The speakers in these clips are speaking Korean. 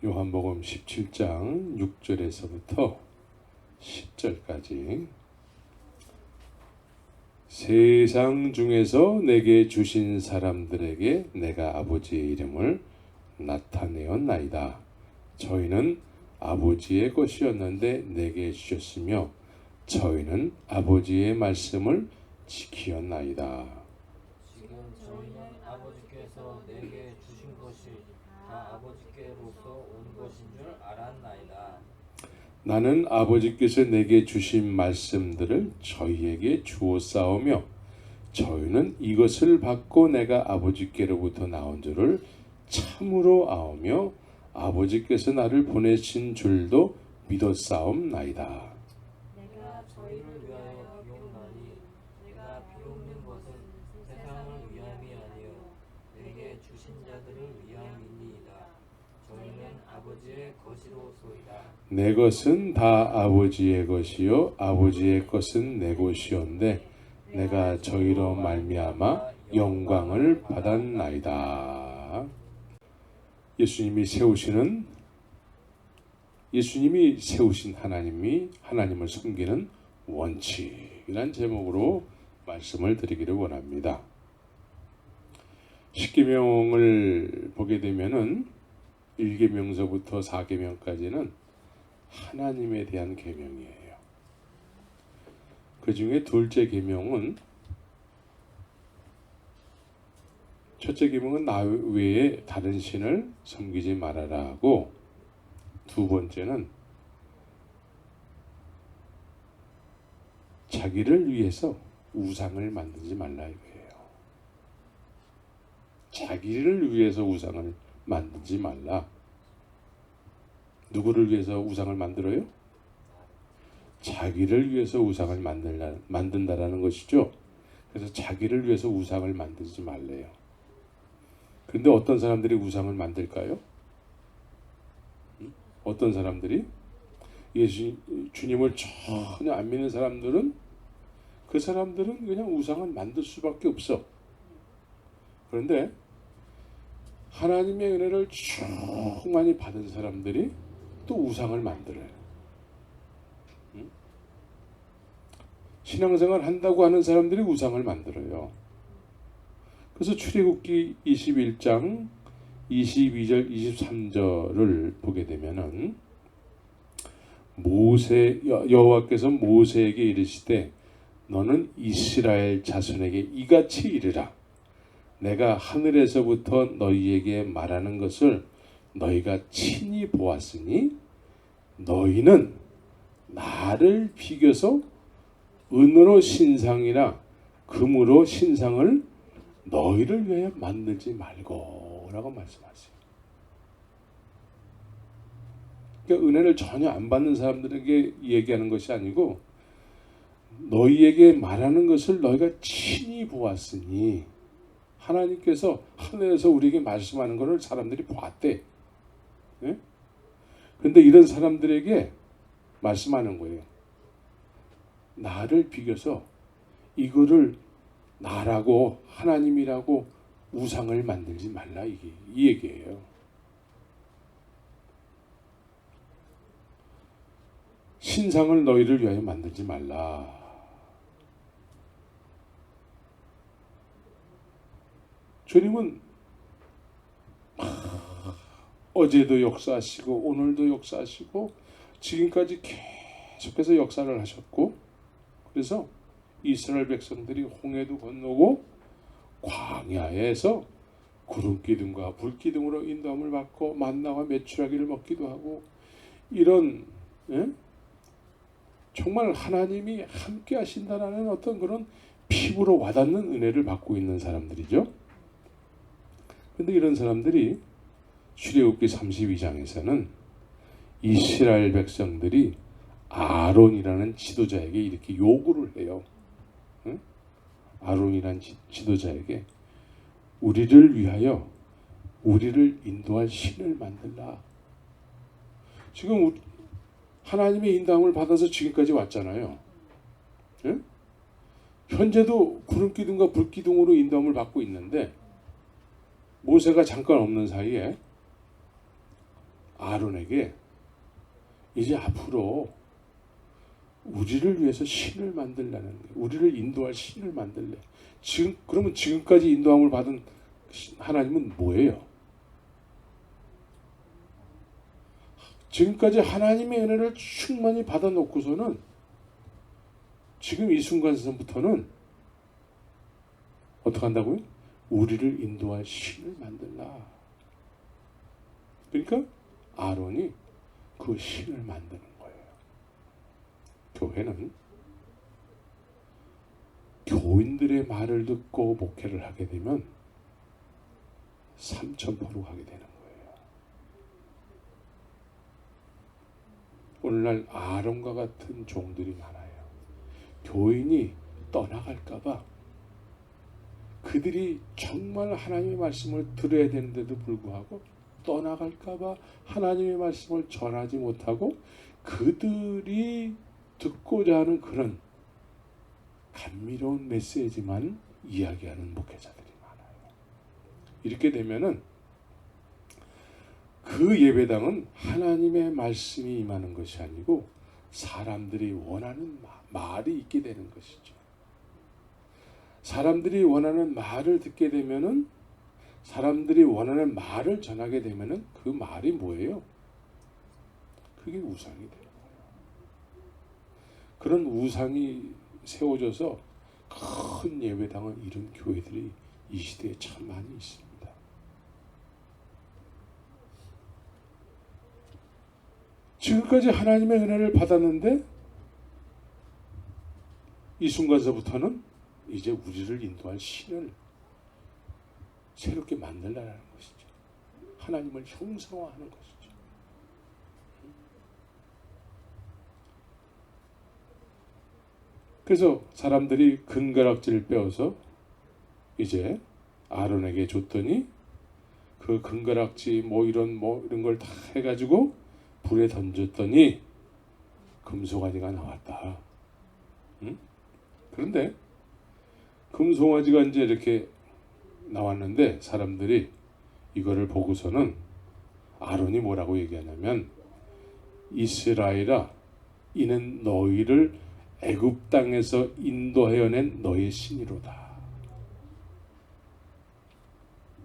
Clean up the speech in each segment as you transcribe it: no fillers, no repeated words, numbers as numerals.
요한복음 17장 6절에서부터 10절까지 세상 중에서 내게 주신 사람들에게 내가 아버지의 이름을 나타내었나이다. 저희는 아버지의 것이었는데 내게 주셨으며 저희는 아버지의 말씀을 지키었나이다. 지금 저희는 아버지께서 내게 주신 것이 다 아버지께로서 온 것인 줄 알았나이다. 나는 아버지께서 내게 주신 말씀들을 저희에게 주었사오며 저희는 이것을 받고 내가 아버지께로부터 나온 줄을 참으로 아오며 아버지께서 나를 보내신 줄도 믿었사옵나이다. 내가 저희를 위하여 비옵나니 내가 비옵는 것은 세상을 위함이 아니요 내게 주신 자들을 위함이니이다. 저희는 아버지의 것이로소이다. 내 것은 다 아버지의 것이요 아버지의 것은 내 것이온데 내가 저희로 말미암아 영광을 받았나이다. 예수님이 세우신 하나님을 섬기는 원칙이란 제목으로 말씀을 드리기를 원합니다. 십계명을 보게 되면은 1계명서부터 4계명까지는 하나님에 대한 계명이에요. 그 중에 둘째 계명은 첫째 계명은 나 외에 다른 신을 섬기지 말아라 하고 두 번째는 자기를 위해서 우상을 만들지 말라 이거예요. 자기를 위해서 우상을 만들지 말라. 누구를 위해서 우상을 만들어요? 자기를 위해서 우상을 만든다라는 것이죠. 그래서 자기를 위해서 우상을 만들지 말래요. 그런데 어떤 사람들이 우상을 만들까요? 어떤 사람들이? 주님을 전혀 안 믿는 사람들은 그 사람들은 그냥 우상을 만들 수밖에 없어. 그런데 하나님의 은혜를 충만히 받은 사람들이 또 우상을 만들어요. 신앙생활 한다고 하는 사람들이 우상을 만들어요. 그래서 출애굽기 21장 22절 23절을 보게 되면은 여호와께서 모세에게 이르시되 너는 이스라엘 자손에게 이같이 이르라. 내가 하늘에서부터 너희에게 말하는 것을 너희가 친히 보았으니 너희는 나를 비교서 은으로 신상이나 금으로 신상을 너희를 위하여 만들지 말고 라고 말씀하세요. 그러니까 은혜를 전혀 안 받는 사람들에게 얘기하는 것이 아니고 너희에게 말하는 것을 너희가 친히 보았으니 하나님께서 하늘에서 우리에게 말씀하는 것을 사람들이 보았대. 예? 그런데 이런 사람들에게 말씀하는 거예요. 나를 비교서 이거를 나라고 하나님이라고 우상을 만들지 말라 이 얘기예요. 신상을 너희를 위하여 만들지 말라. 주님은 어제도 역사하시고 오늘도 역사하시고 지금까지 계속해서 역사를 하셨고 그래서 이스라엘 백성들이 홍해도 건너고 광야에서 구름기둥과 불기둥으로 인도함을 받고 만나와 메추라기를 먹기도 하고 이런 정말 하나님이 함께 하신다라는 어떤 그런 피부로 와닿는 은혜를 받고 있는 사람들이죠. 그런데 이런 사람들이 출애굽기 32장에서는 이스라엘 백성들이 아론이라는 지도자에게 이렇게 요구를 해요. 아론이라는 지도자에게 우리를 위하여 우리를 인도할 신을 만들라. 지금 하나님의 인도함을 받아서 지금까지 왔잖아요. 현재도 구름기둥과 불기둥으로 인도함을 받고 있는데 모세가 잠깐 없는 사이에 아론에게 이제 앞으로 우리를 위해서 신을 만들라는 거예요. 우리를 인도할 신을 만들래. 그러면 지금까지 인도함을 받은 하나님은 뭐예요? 지금까지 하나님의 은혜를 충만히 받아놓고서는 지금 이 순간부터는 어떻게 한다고요? 우리를 인도할 신을 만들라. 그러니까 아론이 그 신을 만드는 거예요. 교회는 교인들의 말을 듣고 목회를 하게 되면 삼천포로 가게 되는 거예요. 오늘날 아론과 같은 종들이 많아요. 교인이 떠나갈까봐 그들이 정말 하나님의 말씀을 들어야 되는데도 불구하고 떠나갈까봐 하나님의 말씀을 전하지 못하고 그들이 듣고자 하는 그런 감미로운 메시지만 이야기하는 목회자들이 많아요. 이렇게 되면은 그 예배당은 하나님의 말씀이 임하는 것이 아니고 사람들이 원하는 말이 있게 되는 것이죠. 사람들이 원하는 말을 듣게 되면은 사람들이 원하는 말을 전하게 되면은 그 말이 뭐예요? 그게 우상이 되는 거예요. 그런 우상이 세워져서 큰 예배당을 이룬 교회들이 이 시대에 참 많이 있습니다. 지금까지 하나님의 은혜를 받았는데 이 순간서부터는 이제 우리를 인도할 신을 새롭게 만들라는 것이죠. 하나님을 형상화하는 것이죠. 그래서 사람들이 금가락지를 빼어서 이제 아론에게 줬더니 그 금가락지 뭐 이런 걸 다 해가지고 불에 던졌더니 금송아지가 나왔다. 응? 그런데 금송아지가 이제 이렇게 나왔는데 사람들이 이거를 보고서는 아론이 뭐라고 얘기하냐면 이스라엘아 이는 너희를 애굽 땅에서 인도하여 낸 너의 신이로다.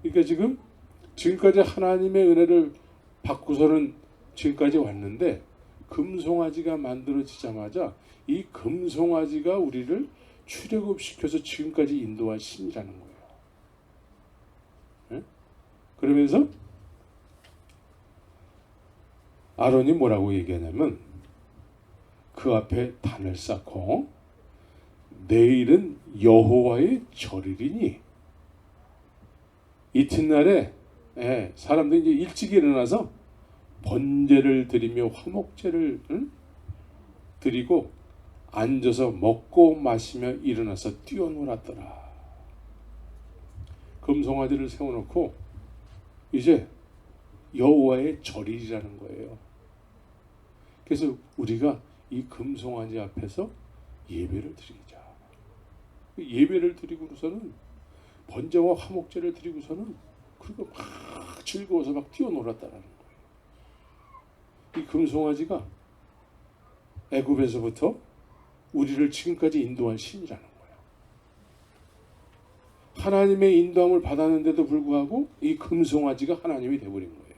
그러니까 지금까지 하나님의 은혜를 받고서는 지금까지 왔는데 금송아지가 만들어지자마자 이 금송아지가 우리를 출애굽시켜서 지금까지 인도한 신이라는 거예요. 네? 그러면서 아론이 뭐라고 얘기하냐면 그 앞에 단을 쌓고 내일은 여호와의 절이리니 이튿날에 사람들이 이제 일찍 일어나서 번제를 드리며 화목제를 드리고 앉아서 먹고 마시며 일어나서 뛰어놀았더라. 금송아지를 세워놓고 이제 여호와의 절이라는 거예요. 그래서 우리가 이 금송아지 앞에서 예배를 드리자. 예배를 드리고서는 번제와 화목제를 드리고서는 그리고 막 즐거워서 막 뛰어놀았다라는 거예요. 이 금송아지가 애굽에서부터 우리를 지금까지 인도한 신이라는 거예요. 하나님의 인도함을 받았는데도 불구하고 이 금송아지가 하나님이 되어버린 거예요.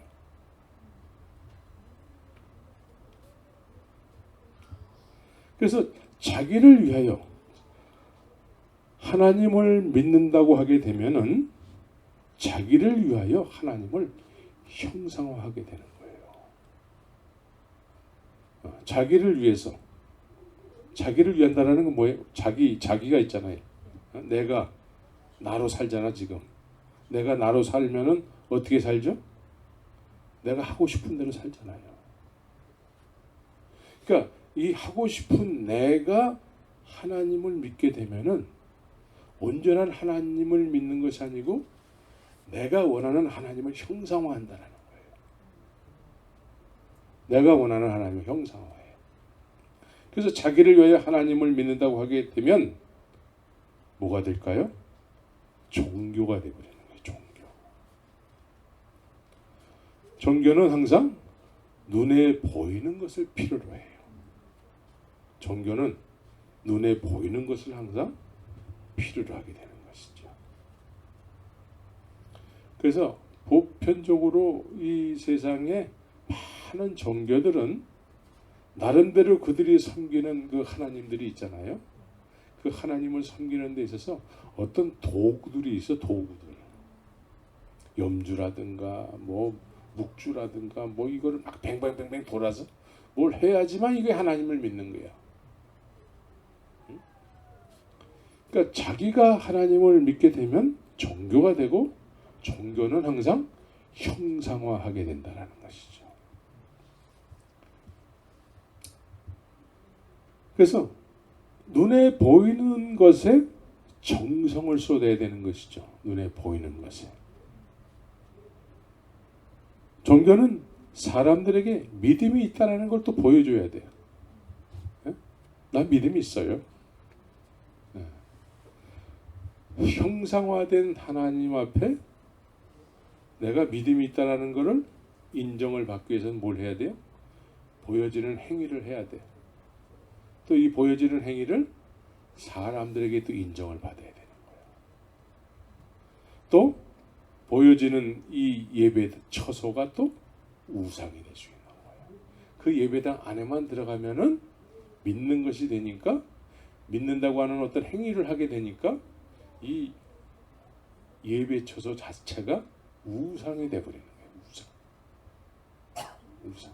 그래서 자기를 위하여 하나님을 믿는다고 하게 되면은 자기를 위하여 하나님을 형상화하게 되는 거예요. 자기를 위해서, 자기를 위한다는 건 뭐예요? 자기가 있잖아요. 내가 나로 살잖아 지금. 내가 나로 살면은 어떻게 살죠? 내가 하고 싶은 대로 살잖아요. 그러니까 이 하고 싶은 내가 하나님을 믿게 되면은 온전한 하나님을 믿는 것이 아니고 내가 원하는 하나님을 형상화한다는 거예요. 내가 원하는 하나님을 형상화해요. 그래서 자기를 위하여 하나님을 믿는다고 하게 되면 뭐가 될까요? 종교가 되어버리는 거예요. 종교는 항상 눈에 보이는 것을 필요로 해요. 종교는 눈에 보이는 것을 항상 필요로 하게 되는 것이죠. 그래서 보편적으로 이 세상에 많은 종교들은 나름대로 그들이 섬기는 그 하나님들이 있잖아요. 그 하나님을 섬기는 데 있어서 어떤 도구들이 있어. 도구들, 염주라든가 뭐 묵주라든가 뭐 이거를 막 뱅뱅뱅뱅 돌아서 뭘 해야지만 이게 하나님을 믿는 거야. 그러니까 자기가 하나님을 믿게 되면 종교가 되고, 종교는 항상 형상화하게 된다는 것이죠. 그래서 눈에 보이는 것에 정성을 쏟아야 되는 것이죠. 눈에 보이는 것에. 종교는 사람들에게 믿음이 있다는 걸 또 보여줘야 돼요. 난 믿음이 있어요. 형상화된 하나님 앞에 내가 믿음이 있다는 것을 인정을 받기 위해서는 뭘 해야 돼요? 보여지는 행위를 해야 돼요. 또 이 보여지는 행위를 사람들에게 또 인정을 받아야 되는 거예요. 또 보여지는 이 예배 처소가 또 우상이 될 수 있는 거예요. 그 예배당 안에만 들어가면은 믿는 것이 되니까, 믿는다고 하는 어떤 행위를 하게 되니까 이 예배 처소 자체가 우상이 되어버리는 거예요. 우상.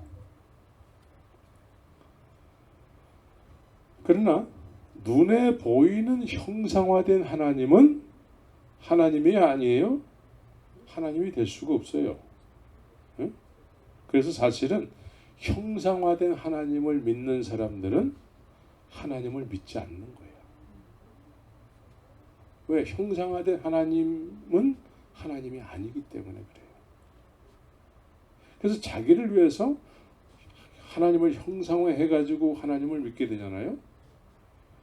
그러나 눈에 보이는 형상화된 하나님은 하나님이 아니에요. 하나님이 될 수가 없어요. 그래서 사실은 형상화된 하나님을 믿는 사람들은 하나님을 믿지 않는 거예요. 왜? 형상화된 하나님은 하나님이 아니기 때문에 그래요. 그래서 자기를 위해서 하나님을 형상화해가지고 하나님을 믿게 되잖아요.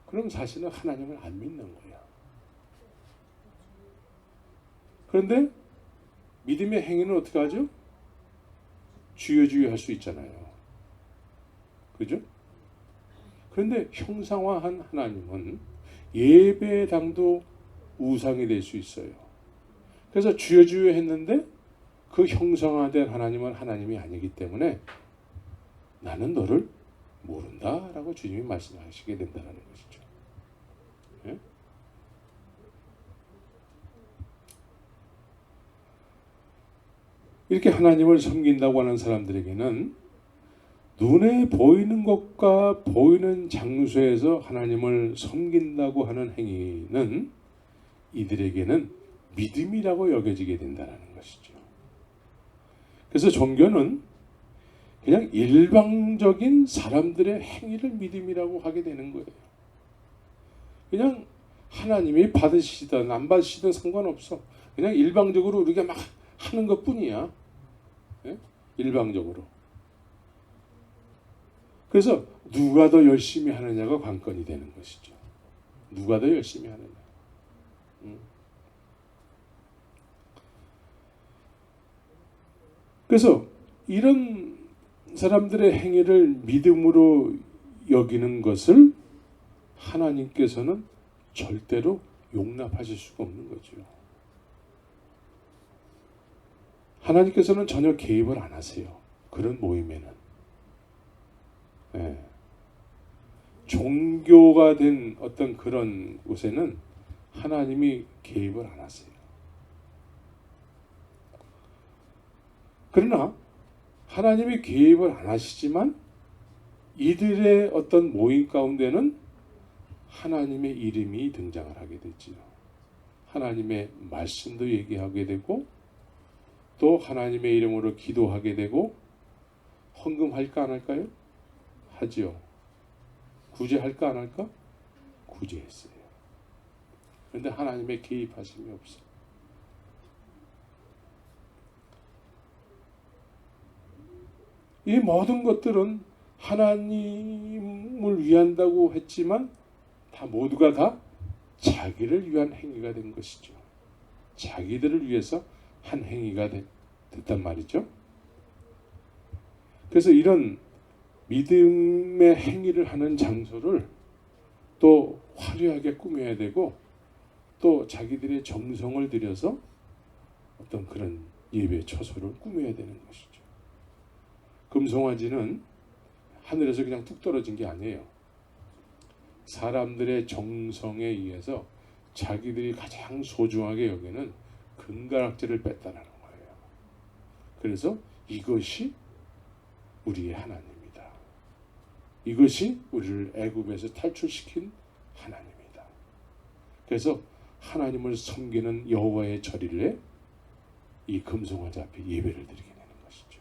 그럼 사실은 하나님을 안 믿는 거예요. 그런데 믿음의 행위는 어떻게 하죠? 주여 할 수 있잖아요. 그죠? 그런데 형상화한 하나님은 예배당도 우상이 될 수 있어요. 그래서 주여 했는데 그 형상화된 하나님은 하나님이 아니기 때문에 나는 너를 모른다라고 주님이 말씀하시게 된다는 것이죠. 예? 이렇게 하나님을 섬긴다고 하는 사람들에게는 눈에 보이는 것과 보이는 장소에서 하나님을 섬긴다고 하는 행위는 이들에게는 믿음이라고 여겨지게 된다는 것이죠. 그래서 종교는 그냥 일방적인 사람들의 행위를 믿음이라고 하게 되는 거예요. 그냥 하나님이 받으시든 안 받으시든 상관없어. 그냥 일방적으로 우리가 막 하는 것뿐이야. 예? 일방적으로. 그래서 누가 더 열심히 하느냐가 관건이 되는 것이죠. 누가 더 열심히 하느냐. 그래서 이런 사람들의 행위를 믿음으로 여기는 것을 하나님께서는 절대로 용납하실 수가 없는 거죠. 하나님께서는 전혀 개입을 안 하세요. 그런 모임에는. 네. 종교가 된 어떤 그런 곳에는 하나님이 개입을 안 하세요. 그러나 하나님이 개입을 안 하시지만 이들의 어떤 모임 가운데는 하나님의 이름이 등장을 하게 되지요. 하나님의 말씀도 얘기하게 되고 또 하나님의 이름으로 기도하게 되고 헌금할까 안 할까요? 하지요. 구제할까 안 할까? 구제했어요. 그런데 하나님의 개입하심이 없어요. 이 모든 것들은 하나님을 위한다고 했지만 다 모두가 다 자기를 위한 행위가 된 것이죠. 자기들을 위해서 한 행위가 됐단 말이죠. 그래서 이런 믿음의 행위를 하는 장소를 또 화려하게 꾸며야 되고 또 자기들의 정성을 들여서 어떤 그런 예배 처소를 꾸며야 되는 것이죠. 금송아지는 하늘에서 그냥 뚝 떨어진 게 아니에요. 사람들의 정성에 의해서 자기들이 가장 소중하게 여기는 금가락지를 뺐다는 거예요. 그래서 이것이 우리의 하나님이다. 이것이 우리를 애굽에서 탈출시킨 하나님이다. 그래서 하나님을 섬기는 여호와의 절일에 이 금송아지 앞에 예배를 드리게 되는 것이죠.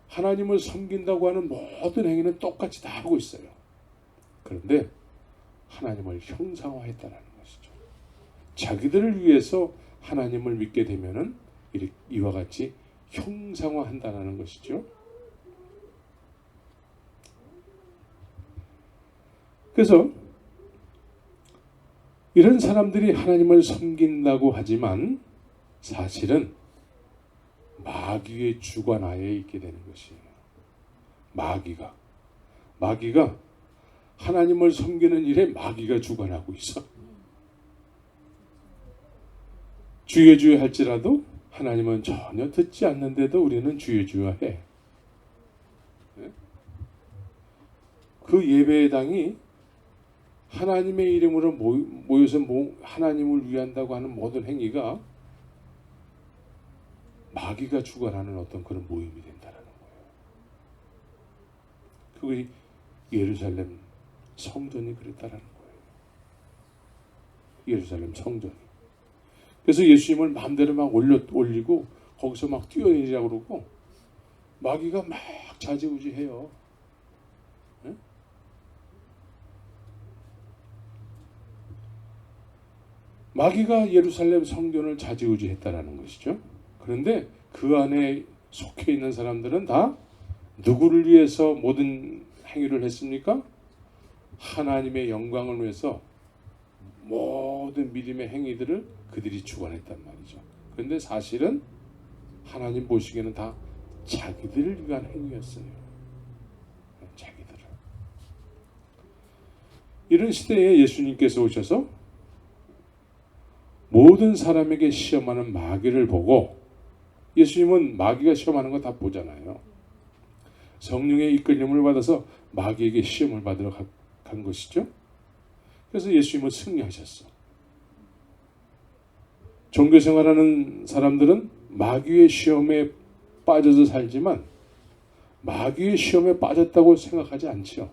하나님을 섬긴다고 하는 모든 행위는 똑같이 다 하고 있어요. 그런데 하나님을 형상화했다는 것이죠. 자기들을 위해서 하나님을 믿게 되면은 이와 같이 형상화한다는 것이죠. 그래서 이런 사람들이 하나님을 섬긴다고 하지만 사실은 마귀의 주관하에 있게 되는 것이에요. 마귀가 하나님을 섬기는 일에 마귀가 주관하고 있어. 주여 주여 할지라도 하나님은 전혀 듣지 않는데도 우리는 주여 주여 해. 그 예배당이 하나님의 이름으로 모여서 하나님을 위한다고 하는 모든 행위가 마귀가 주관하는 어떤 그런 모임이 된다는 거예요. 그게 예루살렘 성전이 그랬다라는 거예요. 예루살렘 성전이. 그래서 예수님을 마음대로 막 올리고 거기서 막 뛰어내리라고 그러고 마귀가 막 좌지우지해요. 네? 마귀가 예루살렘 성전을 좌지우지했다라는 것이죠. 그런데 그 안에 속해 있는 사람들은 다 누구를 위해서 모든 행위를 했습니까? 하나님의 영광을 위해서 모든 믿음의 행위들을 그들이 주관했단 말이죠. 그런데 사실은 하나님 보시기에는 다 자기들을 위한 행위였어요. 자기들을. 이런 시대에 예수님께서 오셔서 모든 사람에게 시험하는 마귀를 보고, 예수님은 마귀가 시험하는 거 다 보잖아요. 성령의 이끌림을 받아서 마귀에게 시험을 받으러 간 것이죠. 그래서 예수님은 승리하셨어. 종교생활하는 사람들은 마귀의 시험에 빠져서 살지만 마귀의 시험에 빠졌다고 생각하지 않죠.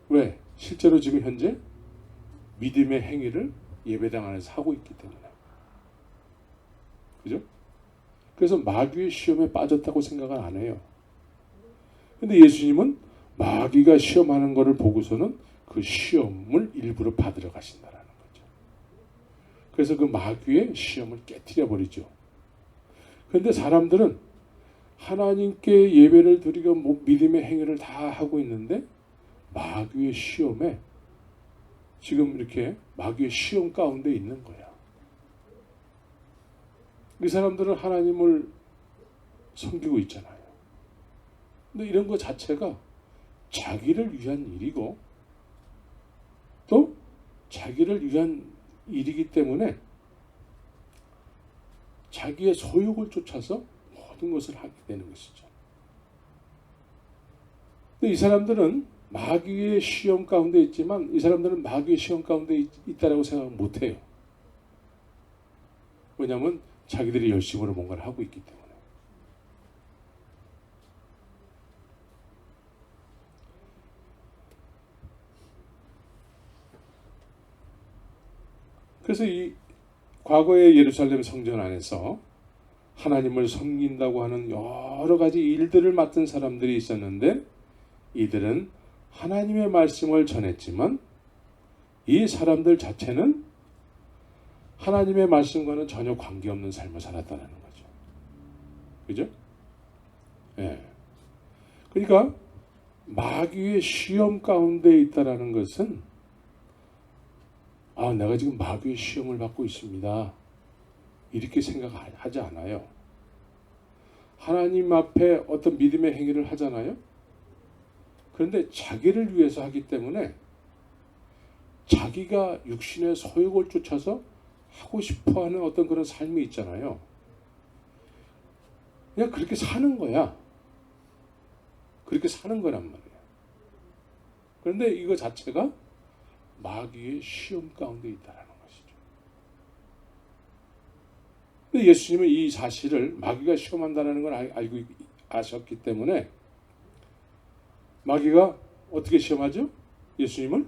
왜? 실제로 지금 현재 믿음의 행위를 예배당 안에서 하고 있기 때문에. 그죠? 그래서 마귀의 시험에 빠졌다고 생각을 안 해요. 근데 예수님은 마귀가 시험하는 것을 보고서는 그 시험을 일부러 받으러 가신다라는 거죠. 그래서 그 마귀의 시험을 깨트려 버리죠. 그런데 사람들은 하나님께 예배를 드리고 믿음의 행위를 다 하고 있는데 마귀의 시험에 지금 이렇게 마귀의 시험 가운데 있는 거야. 이 사람들은 하나님을 섬기고 있잖아요. 근데 이런 것 자체가 자기를 위한 일이고 또 자기를 위한 일이기 때문에 자기의 소욕을 쫓아서 모든 것을 하게 되는 것이죠. 근데 이 사람들은 마귀의 시험 가운데 있지만 이 사람들은 마귀의 시험 가운데 있다라고 생각 못해요. 왜냐하면 자기들이 열심으로 뭔가를 하고 있기 때문에. 그래서 이 과거의 예루살렘 성전 안에서 하나님을 섬긴다고 하는 여러 가지 일들을 맡은 사람들이 있었는데 이들은 하나님의 말씀을 전했지만 이 사람들 자체는 하나님의 말씀과는 전혀 관계없는 삶을 살았다는 거죠. 그죠? 예. 그러니까 마귀의 시험 가운데 있다라는 것은 내가 지금 마귀의 시험을 받고 있습니다. 이렇게 생각하지 않아요. 하나님 앞에 어떤 믿음의 행위를 하잖아요. 그런데 자기를 위해서 하기 때문에 자기가 육신의 소욕을 쫓아서 하고 싶어하는 어떤 그런 삶이 있잖아요. 그냥 그렇게 사는 거야. 그렇게 사는 거란 말이에요. 그런데 이거 자체가 마귀의 시험 가운데 있다는 것이죠. 근데 예수님은 이 사실을 마귀가 시험한다는 걸 알고 아셨기 때문에 마귀가 어떻게 시험하죠? 예수님을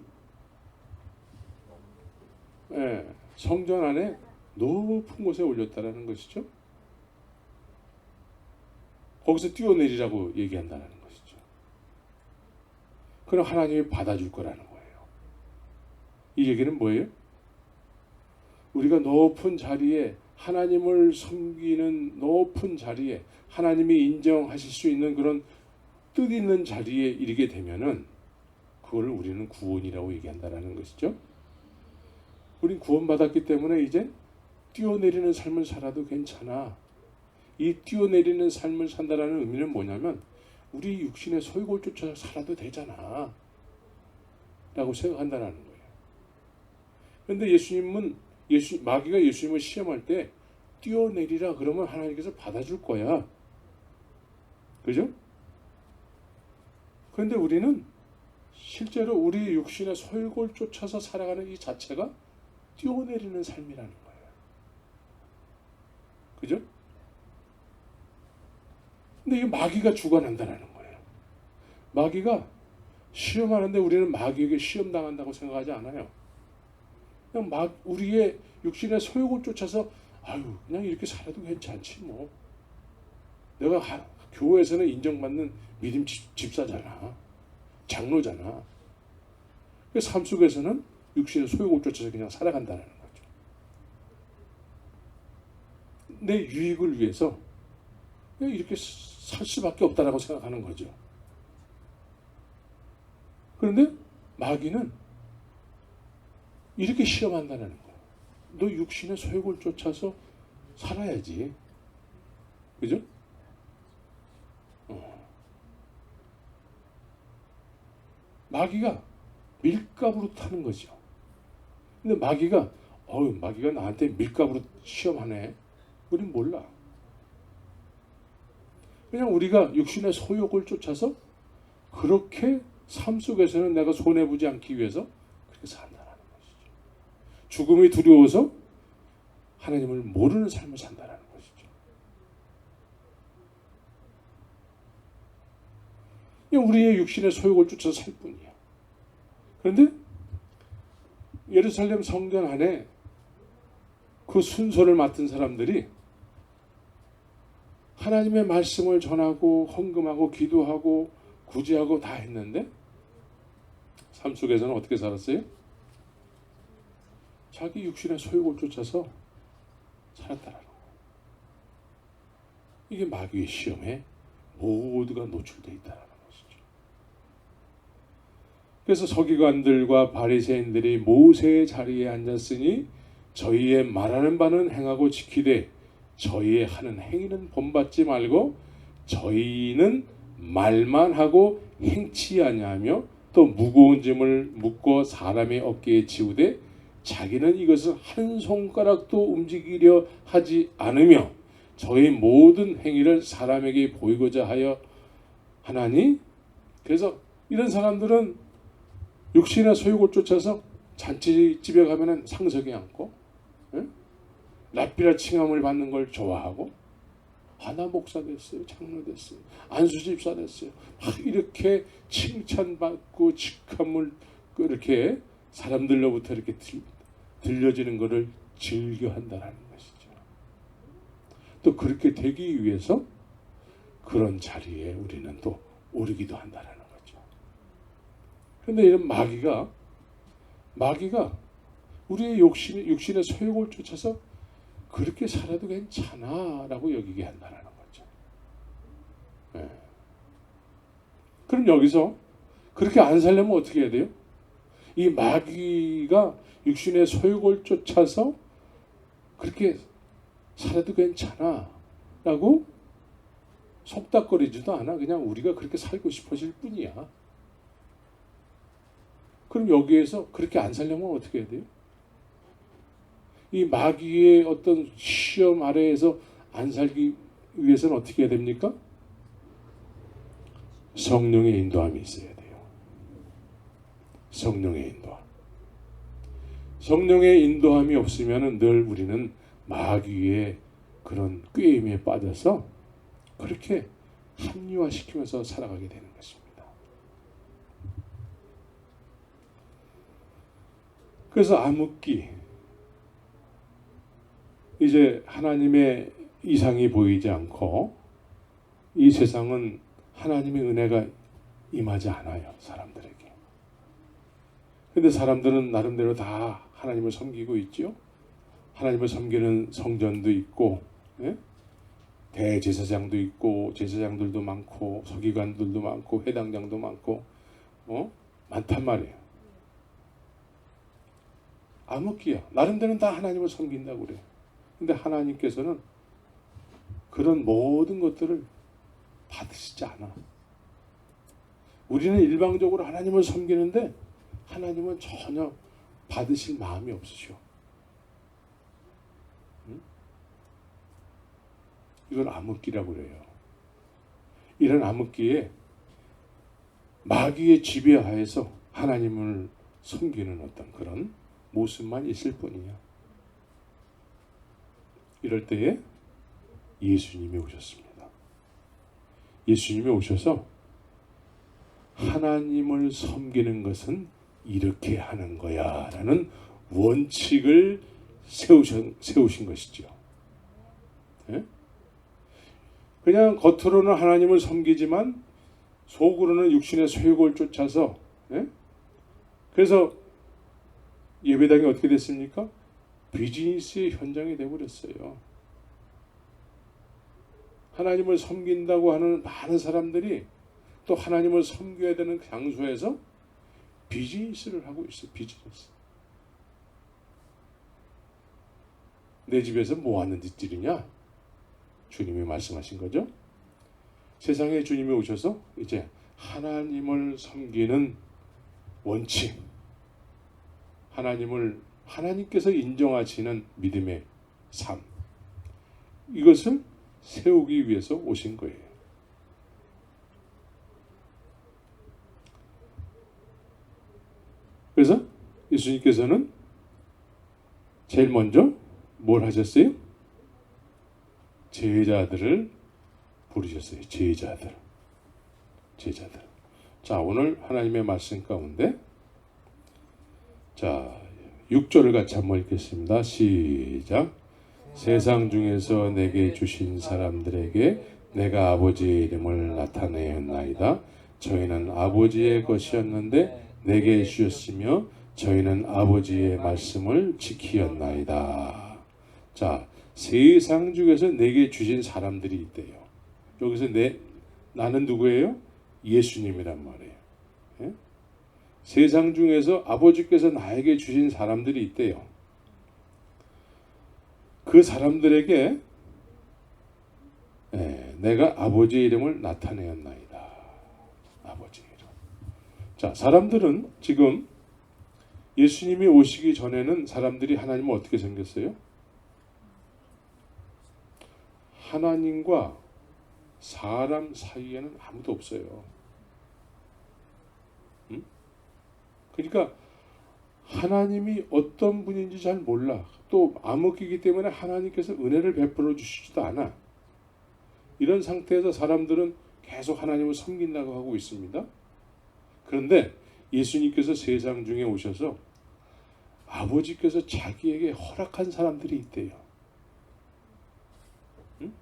성전 안에 높은 곳에 올렸다라는 것이죠. 거기서 뛰어내리라고 얘기한다는 것이죠. 그럼 하나님이 받아줄 거라는 거예요. 이 얘기는 뭐예요? 우리가 높은 자리에 하나님을 섬기는 높은 자리에 하나님이 인정하실 수 있는 그런 뜻 있는 자리에 이르게 되면은 그걸 우리는 구원이라고 얘기한다는 것이죠. 우린 구원받았기 때문에 이제 뛰어내리는 삶을 살아도 괜찮아. 이 뛰어내리는 삶을 산다는 의미는 뭐냐면 우리 육신의 소욕을 쫓아서 살아도 되잖아 라고 생각한다는 거예요. 그런데 마귀가 예수님을 시험할 때 뛰어내리라 그러면 하나님께서 받아줄 거야. 그죠? 그런데 우리는 실제로 우리 육신의 소욕을 쫓아서 살아가는 이 자체가 뛰어내리는 삶이라는 거예요. 그죠? 근데 이 마귀가 주관한다는 거예요. 마귀가 시험하는데 우리는 마귀에게 시험당한다고 생각하지 않아요. 그냥 우리의 육신의 소욕을 쫓아서 그냥 이렇게 살아도 괜찮지 뭐. 내가 교회에서는 인정받는 믿음 집사잖아. 장로잖아. 삶 속에서는 육신의 소욕을 쫓아서 그냥 살아간다는 거죠. 내 유익을 위해서 그냥 이렇게 살 수밖에 없다라고 생각하는 거죠. 그런데 마귀는 이렇게 시험한다는 거예요. 너 육신의 소욕을 쫓아서 살아야지. 그죠? 마귀가 밀가부로 타는 거죠. 근데 마귀가 나한테 밀가부로 시험하네. 우린 몰라. 그냥 우리가 육신의 소욕을 쫓아서 그렇게 삶 속에서는 내가 손해보지 않기 위해서 그렇게 산다는 것이죠. 죽음이 두려워서 하나님을 모르는 삶을 산다는 것이죠. 그냥 우리의 육신의 소욕을 쫓아서 살 뿐이야. 그런데 예루살렘 성전 안에 그 순서를 맡은 사람들이 하나님의 말씀을 전하고 헌금하고 기도하고 구제하고 다 했는데 삶 속에서는 어떻게 살았어요? 자기 육신의 소욕을 쫓아서 살았다라는 거예요. 이게 마귀의 시험에 모두가 노출되어 있다는 것이죠. 그래서 서기관들과 바리새인들이 모세의 자리에 앉았으니 저희의 말하는 바는 행하고 지키되 저희의 하는 행위는 본받지 말고 저희는 말만 하고 행치 아니하며 또 무거운 짐을 묶어 사람의 어깨에 지우되 자기는 이것을 한 손가락도 움직이려 하지 않으며 저희 모든 행위를 사람에게 보이고자 하여 하나니. 그래서 이런 사람들은 육신의 소욕을 쫓아서 잔치집에 가면은 상석에 앉고 랍비라 칭함을 받는 걸 좋아하고 나 목사 됐어요, 장로 됐어요, 안수집사 됐어요. 막 이렇게 칭찬받고 직함을 이렇게 사람들로부터 이렇게 들려지는 것을 즐겨한다는 것이죠. 또 그렇게 되기 위해서 그런 자리에 우리는 또 오르기도 한다는 거죠. 그런데 이런 마귀가 우리의 육신의 소욕을 쫓아서 그렇게 살아도 괜찮아 라고 여기게 한다는 거죠. 네. 그럼 여기서 그렇게 안 살려면 어떻게 해야 돼요? 이 마귀가 육신의 소욕을 쫓아서 그렇게 살아도 괜찮아 라고 속닥거리지도 않아. 그냥 우리가 그렇게 살고 싶어질 뿐이야. 그럼 여기에서 그렇게 안 살려면 어떻게 해야 돼요? 이 마귀의 어떤 시험 아래에서 안 살기 위해서는 어떻게 해야 됩니까? 성령의 인도함이 있어야 돼요. 성령의 인도함. 성령의 인도함이 없으면 늘 우리는 마귀의 그런 꾀임에 빠져서 그렇게 합리화시키면서 살아가게 되는 것입니다. 그래서 암흑기, 이제 하나님의 이상이 보이지 않고 이 세상은 하나님의 은혜가 임하지 않아요, 사람들에게. 근데 사람들은 나름대로 다 하나님을 섬기고 있죠. 하나님을 섬기는 성전도 있고, 예? 대제사장도 있고, 제사장들도 많고, 서기관들도 많고, 회당장도 많고, 많단 말이에요. 암흑기야. 나름대로는 다 하나님을 섬긴다고 그래. 근데 하나님께서는 그런 모든 것들을 받으시지 않아. 우리는 일방적으로 하나님을 섬기는데 하나님은 전혀 받으실 마음이 없으셔. 응? 이걸 암흑기라고 그래요. 이런 암흑기에 마귀의 지배하에서 하나님을 섬기는 어떤 그런 모습만 있을 뿐이야. 이럴 때에 예수님이 오셨습니다. 예수님이 오셔서 하나님을 섬기는 것은 이렇게 하는 거야 라는 원칙을 세우신 것이죠. 예? 그냥 겉으로는 하나님을 섬기지만 속으로는 육신의 소욕을 쫓아서, 예? 그래서 예배당이 어떻게 됐습니까? 비즈니스의 현장이 되어버렸어요. 하나님을 섬긴다고 하는 많은 사람들이 또 하나님을 섬겨야 되는 장소에서 비즈니스를 하고 있어요. 비즈니스. 내 집에서 뭐 하는 짓들이냐? 주님이 말씀하신 거죠. 세상에 주님이 오셔서 이제 하나님을 섬기는 원칙, 하나님께서 인정하시는 믿음의 삶, 이것을 세우기 위해서 오신 거예요. 그래서 예수님께서는 제일 먼저 뭘 하셨어요? 제자들을 부르셨어요. 제자들. 자, 오늘 하나님의 말씀 가운데, 자, 6절을 같이 한번 읽겠습니다. 시작. 세상 중에서 내게 주신 사람들에게 내가 아버지의 이름을 나타내었나이다. 저희는 아버지의 것이었는데 내게 주셨으며 저희는 아버지의 말씀을 지키었나이다. 자, 세상 중에서 내게 주신 사람들이 있대요. 여기서 나는 누구예요? 예수님이란 말이에요. 예? 세상 중에서 아버지께서 나에게 주신 사람들이 있대요. 그 사람들에게 내가 아버지의 이름을 나타내었나이다. 아버지의 이름. 자, 사람들은 지금 예수님이 오시기 전에는 사람들이 하나님을 어떻게 생겼어요? 하나님과 사람 사이에는 아무도 없어요. 응? 그러니까 하나님이 어떤 분인지 잘 몰라. 또 암흑기이기 때문에 하나님께서 은혜를 베풀어 주시지도 않아. 이런 상태에서 사람들은 계속 하나님을 섬긴다고 하고 있습니다. 그런데 예수님께서 세상 중에 오셔서 아버지께서 자기에게 허락한 사람들이 있대요. 응?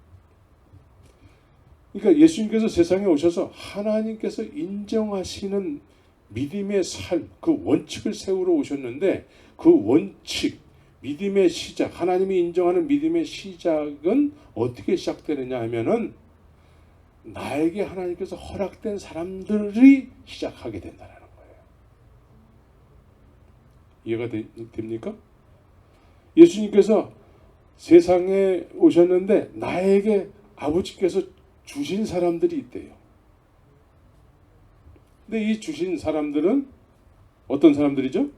그러니까 예수님께서 세상에 오셔서 하나님께서 인정하시는 믿음의 삶, 그 원칙을 세우러 오셨는데, 그 원칙, 믿음의 시작, 하나님이 인정하는 믿음의 시작은 어떻게 시작되느냐 하면은 나에게 하나님께서 허락된 사람들이 시작하게 된다는 거예요. 이해가 됩니까? 예수님께서 세상에 오셨는데 나에게 아버지께서 주신 사람들이 있대요. 근데 이 주신 사람들은 어떤 사람들이죠?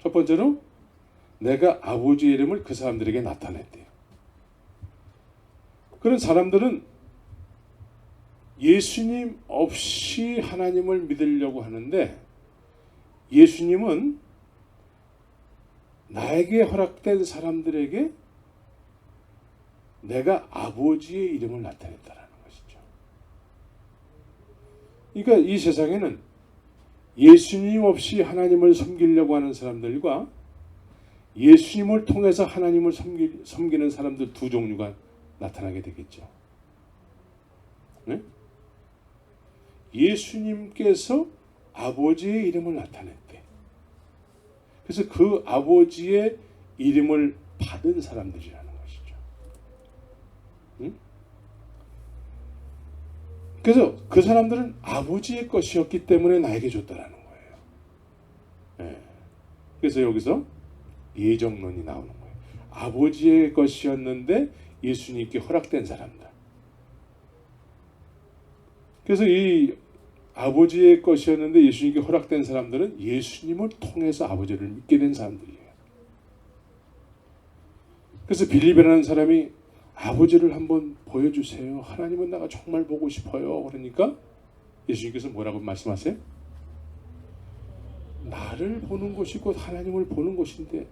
첫 번째로 내가 아버지의 이름을 그 사람들에게 나타냈대요. 그런 사람들은 예수님 없이 하나님을 믿으려고 하는데 예수님은 나에게 허락된 사람들에게 내가 아버지의 이름을 나타냈다라는 것이죠. 그러니까 이 세상에는 예수님 없이 하나님을 섬기려고 하는 사람들과 예수님을 통해서 하나님을 섬기는 사람들 두 종류가 나타나게 되겠죠. 네? 예수님께서 아버지의 이름을 나타냈대. 그래서 그 아버지의 이름을 받은 사람들이라는 것이죠. 응? 그래서 그 사람들은 아버지의 것이었기 때문에 나에게 줬다라는 거예요. 네. 그래서 여기서 예정론이 나오는 거예요. 아버지의 것이었는데 예수님께 허락된 사람들. 그래서 이 아버지의 것이었는데 예수님께 허락된 사람들은 예수님을 통해서 아버지를 믿게 된 사람들이에요. 그래서 빌립이라는 사람이 아버지를 한번 보여주세요. 하나님은 내가 정말 보고 싶어요. 그러니까 예수님께서 뭐라고 말씀하세요? 나를 보는 것이 곧 하나님을 보는 것인데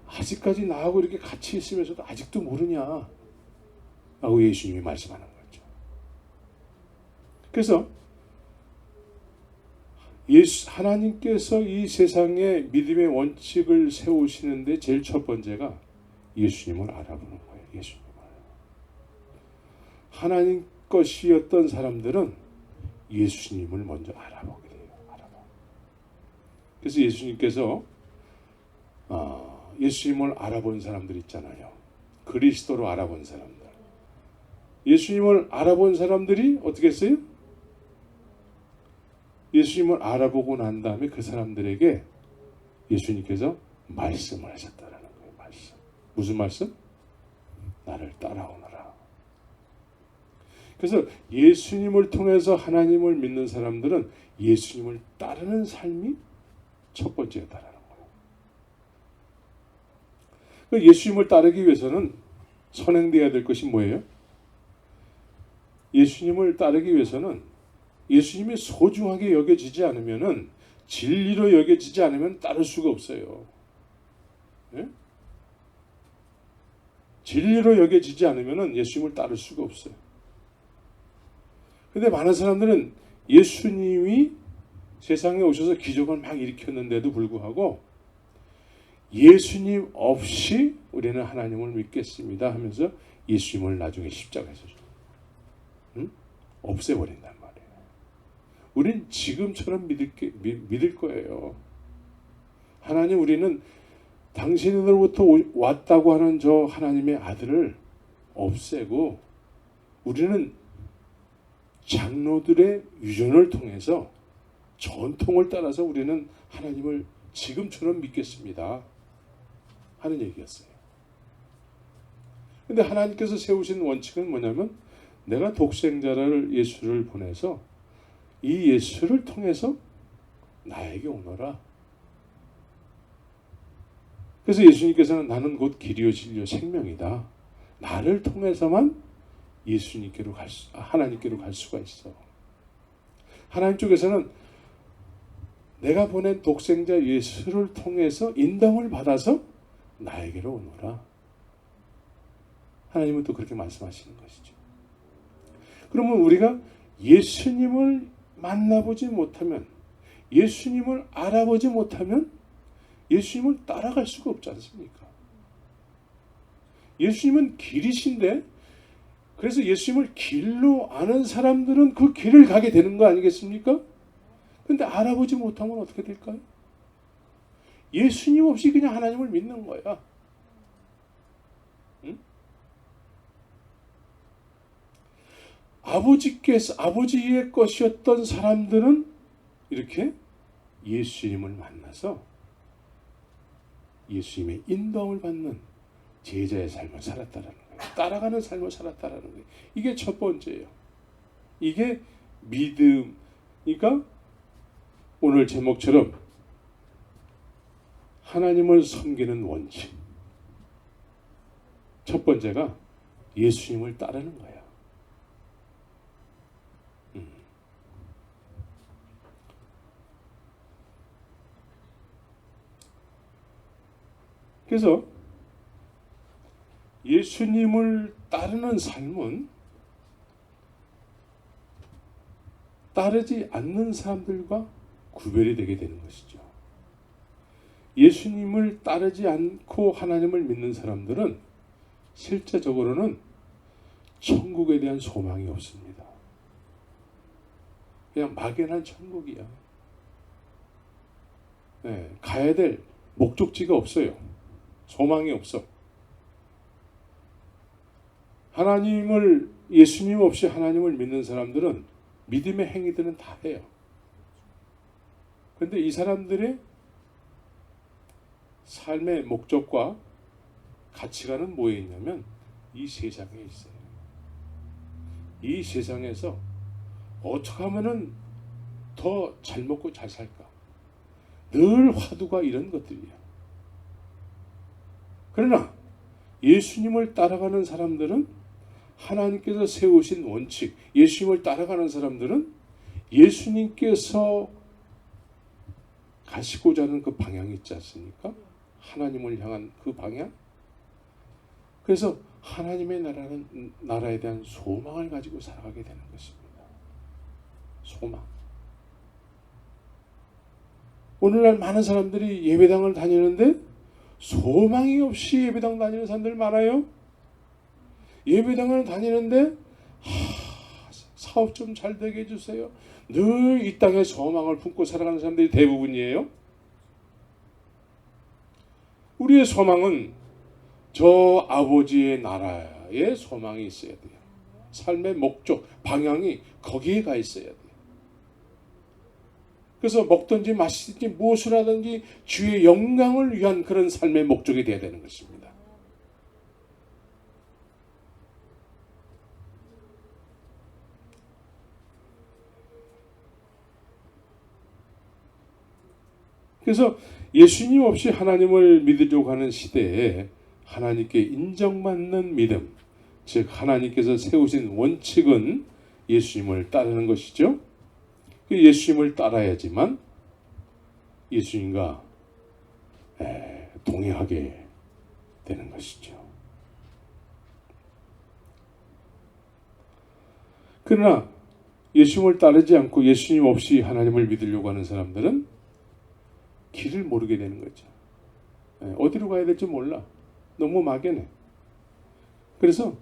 아직까지 나하고 이렇게 같이 있으면서도 아직도 모르냐? 라고 예수님이 말씀하는 거죠. 그래서 하나님께서 이 세상에 믿음의 원칙을 세우시는데 제일 첫 번째가 예수님을 알아보는 거예요. 예수님을. 하나님 것이었던 사람들은 예수님을 먼저 알아보게 돼요. 그래서 예수님께서 예수님을 알아본 사람들 있잖아요. 그리스도로 알아본 사람들. 예수님을 알아본 사람들이 어떻게 했어요? 예수님을 알아보고 난 다음에 그 사람들에게 예수님께서 말씀을 하셨다라는 거예요. 말씀. 무슨 말씀? 나를 따라오너라. 그래서 예수님을 통해서 하나님을 믿는 사람들은 예수님을 따르는 삶이 첫 번째다라는 거예요. 예수님을 따르기 위해서는 선행되어야 될 것이 뭐예요? 예수님을 따르기 위해서는 예수님이 소중하게 여겨지지 않으면은 진리로 여겨지지 않으면 따를 수가 없어요. 네? 진리로 여겨지지 않으면은 예수님을 따를 수가 없어요. 근데 많은 사람들은 예수님이 세상에 오셔서 기적을 막 일으켰는데도 불구하고 예수님 없이 우리는 하나님을 믿겠습니다 하면서 예수님을 나중에 십자가에서 없애버린단 말이에요. 우린 지금처럼 믿을 거예요. 하나님, 우리는 당신으로부터 왔다고 하는 저 하나님의 아들을 없애고 우리는 장로들의 유전을 통해서 전통을 따라서 우리는 하나님을 지금처럼 믿겠습니다 하는 얘기였어요. 근데 하나님께서 세우신 원칙은 뭐냐면 내가 독생자를 예수를 보내서 이 예수를 통해서 나에게 오너라. 그래서 예수님께서는 나는 곧 길이요 진리요 생명이다. 나를 통해서만 예수님께로 하나님께로 갈 수가 있어. 하나님 쪽에서는 내가 보낸 독생자 예수를 통해서 인정을 받아서 나에게로 오너라. 하나님은 또 그렇게 말씀하시는 것이죠. 그러면 우리가 예수님을 만나보지 못하면, 예수님을 알아보지 못하면 예수님을 따라갈 수가 없지 않습니까? 예수님은 길이신데, 그래서 예수님을 길로 아는 사람들은 그 길을 가게 되는 거 아니겠습니까? 근데 알아보지 못하면 어떻게 될까요? 예수님 없이 그냥 하나님을 믿는 거야. 응? 아버지의 것이었던 사람들은 이렇게 예수님을 만나서 예수님의 인도함을 받는 제자의 삶을 살았다는 거예요. 따라가는 삶을 살았다라는 거예요. 이게 첫 번째예요. 이게 믿음. 그러니까 오늘 제목처럼 하나님을 섬기는 원칙. 첫 번째가 예수님을 따르는 거야. 그래서 예수님을 따르는 삶은 따르지 않는 사람들과 구별이 되게 되는 것이죠. 예수님을 따르지 않고 하나님을 믿는 사람들은 실제적으로는 천국에 대한 소망이 없습니다. 그냥 막연한 천국이야. 네, 가야 될 목적지가 없어요. 소망이 없어. 예수님 없이 하나님을 믿는 사람들은 믿음의 행위들은 다 해요. 그런데 이 사람들의 삶의 목적과 가치관은 뭐에 있냐면 이 세상에 있어요. 이 세상에서 어떻게 하면은 더 잘 먹고 잘 살까? 늘 화두가 이런 것들이야. 그러나 예수님을 따라가는 사람들은 하나님께서 세우신 원칙, 예수님을 따라가는 사람들은 예수님께서 가시고자 하는 그 방향이 있지 않습니까? 하나님을 향한 그 방향. 그래서 하나님의 나라에 대한 소망을 가지고 살아가게 되는 것입니다. 소망. 오늘날 많은 사람들이 예배당을 다니는데 소망이 없이 예배당 다니는 사람들 많아요. 예배당을 다니는데 사업 좀 잘 되게 해주세요. 늘 이 땅에 소망을 품고 살아가는 사람들이 대부분이에요. 우리의 소망은 저 아버지의 나라에 소망이 있어야 돼요. 삶의 목적, 방향이 거기에 가 있어야 돼요. 그래서 먹든지 마시든지 무엇을 하든지 주의 영광을 위한 그런 삶의 목적이 되어야 되는 것입니다. 그래서 예수님 없이 하나님을 믿으려고 하는 시대에 하나님께 인정받는 믿음, 즉 하나님께서 세우신 원칙은 예수님을 따르는 것이죠. 예수님을 따라야지만 예수님과 동행하게 되는 것이죠. 그러나 예수님을 따르지 않고 예수님 없이 하나님을 믿으려고 하는 사람들은 길을 모르게 되는 거죠. 어디로 가야 될지 몰라. 너무 막연해. 그래서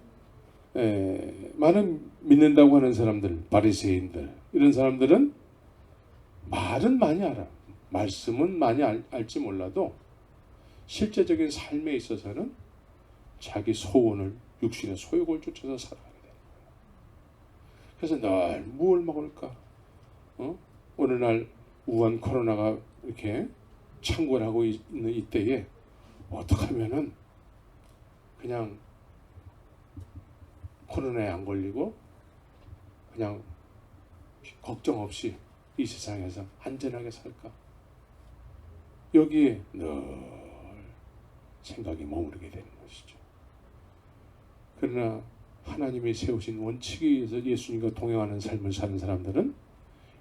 많은 믿는다고 하는 사람들, 바리새인들, 이런 사람들은 말은 많이 알아. 말씀은 많이 알지 몰라도 실제적인 삶에 있어서는 자기 소원을, 육신의 소욕을 쫓아서 살아가게 되는 거예요. 그래서 늘 무엇을 먹을까? 오늘날 우한 코로나가 이렇게 창궐하고 있는 이때에 어떻게 하면은 그냥 코로나에 안 걸리고 그냥 걱정 없이 이 세상에서 안전하게 살까? 여기에 늘 생각이 머무르게 되는 것이죠. 그러나 하나님이 세우신 원칙에 의해서 예수님과 동행하는 삶을 사는 사람들은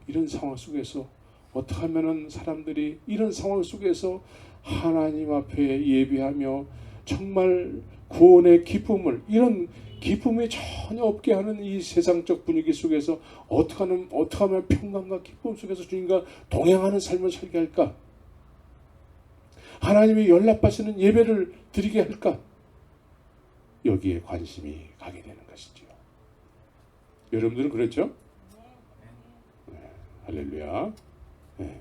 이런 상황 속에서 어떻게 하면은 사람들이 이런 상황 속에서 하나님 앞에 예배하며 정말 구원의 기쁨을, 이런 기쁨이 전혀 없게 하는 이 세상적 분위기 속에서 어떻게 하면 평강과 기쁨 속에서 주님과 동행하는 삶을 살게 할까? 하나님이 연락받으시는 예배를 드리게 할까? 여기에 관심이 가게 되는 것이죠. 여러분들은 그렇죠? 네, 할렐루야. 네.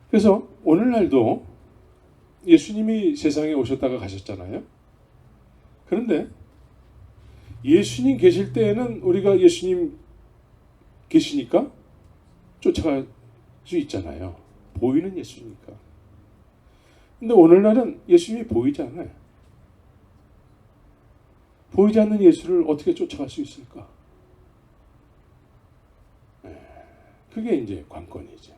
그래서 오늘날도 예수님이 세상에 오셨다가 가셨잖아요. 그런데 예수님 계실 때에는 우리가 예수님 계시니까 쫓아갈 수 있잖아요. 보이는 예수니까. 근데 오늘날은 예수님이 보이지 않아요. 보이지 않는 예수를 어떻게 쫓아갈 수 있을까? 그게 이제 관건이죠.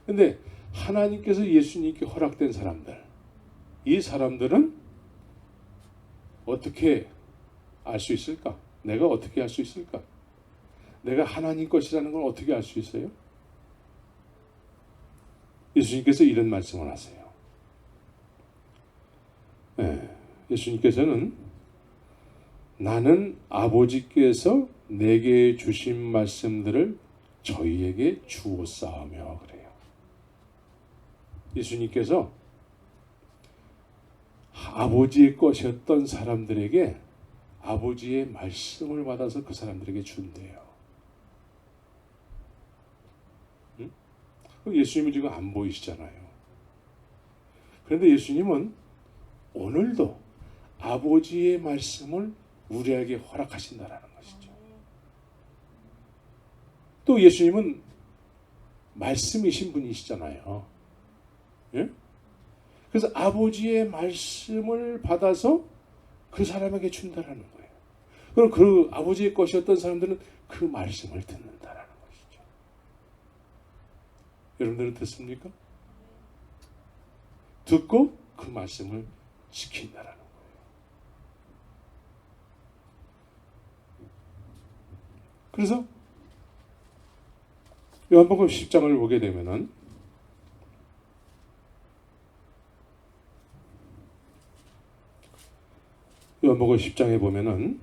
근데 하나님께서 예수님께 허락된 사람들, 이 사람들은 어떻게 알 수 있을까? 내가 어떻게 알 수 있을까? 내가 하나님 것이라는 걸 어떻게 알 수 있어요? 예수님께서 이런 말씀을 하세요. 예수님께서는 나는 아버지께서 내게 주신 말씀들을 저희에게 주었사오며 그래요. 예수님께서 아버지의 것이었던 사람들에게 아버지의 말씀을 받아서 그 사람들에게 준대요. 응? 예수님은 지금 안 보이시잖아요. 그런데 예수님은 오늘도 아버지의 말씀을 우리에게 허락하신다라는 것이죠. 또 예수님은 말씀이신 분이시잖아요. 예? 그래서 아버지의 말씀을 받아서 그 사람에게 준다라는 거예요. 그럼 그 아버지의 것이었던 사람들은 그 말씀을 듣는다라는 것이죠. 여러분들은 듣습니까? 듣고 그 말씀을 지킨다라는 거예요. 그래서 요한복음 10장을 보게 되면은 요한복음 10장에 보면은